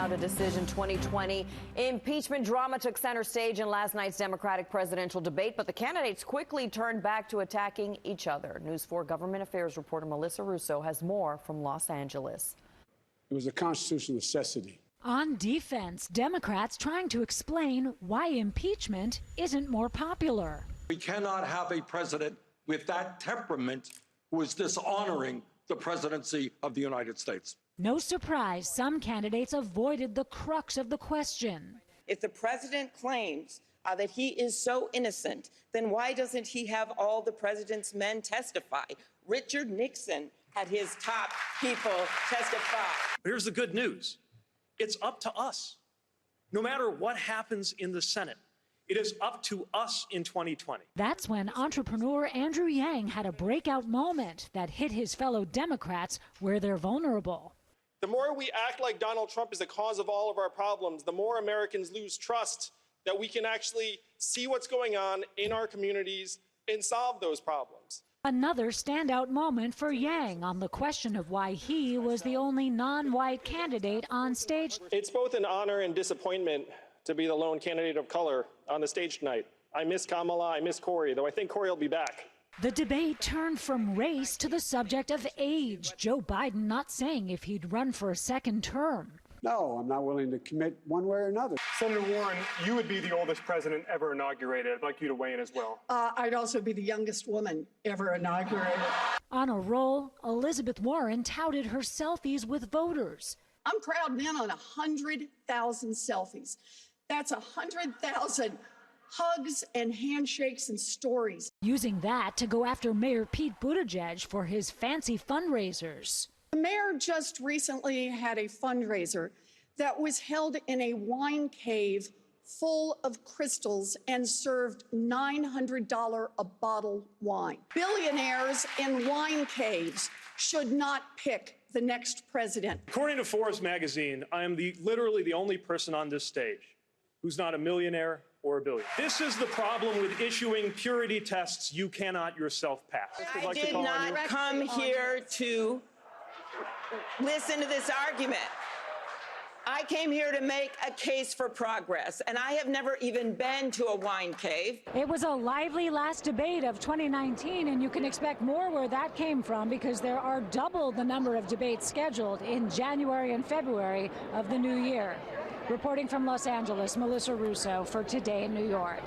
now to Decision 2020. Impeachment drama took center stage in last night's Democratic presidential debate, but the candidates quickly turned back to attacking each other. News 4 government affairs reporter Melissa Russo has more from Los Angeles. It was a constitutional necessity. On defense, Democrats trying to explain why impeachment isn't more popular. We cannot have a president with that temperament who is dishonoring the presidency of the United States. No surprise, some candidates avoided the crux of the question. If the president claims that he is so innocent, then why doesn't he have all the president's men testify? Richard Nixon had his top people testify. Here's the good news. It's up to us. No matter what happens in the Senate, it is up to us in 2020. That's when entrepreneur Andrew Yang had a breakout moment that hit his fellow Democrats where they're vulnerable. The more we act like Donald Trump is the cause of all of our problems, the more Americans lose trust that we can actually see what's going on in our communities and solve those problems. Another standout moment for Yang on the question of why he was the only non-white candidate on stage. It's both an honor and disappointment to be the lone candidate of color on the stage tonight. I miss Kamala, I miss Cory, though I think Cory will be back. The debate turned from race to the subject of age. Joe Biden not saying if he'd run for a second term. No, I'm not willing to commit one way or another. Senator Warren, you would be the oldest president ever inaugurated. I'd like you to weigh in as well. I'd also be the youngest woman ever inaugurated. On a roll, Elizabeth Warren touted her selfies with voters. I'm proud then on 100,000 selfies. That's 100,000 hugs and handshakes and stories. Using that to go after Mayor Pete Buttigieg for his fancy fundraisers. The mayor just recently had a fundraiser that was held in a wine cave full of crystals and served $900 a bottle wine. Billionaires in wine caves should not pick the next president. According to Forbes magazine, I am literally the only person on this stage who's not a millionaire or a billionaire. This is the problem with issuing purity tests you cannot yourself pass. I did not come here to listen to this argument. I came here to make a case for progress, and I have never even been to a wine cave. It was a lively last debate of 2019, and you can expect more where that came from because there are double the number of debates scheduled in January and February of the new year. Reporting from Los Angeles, Melissa Russo for Today in New York.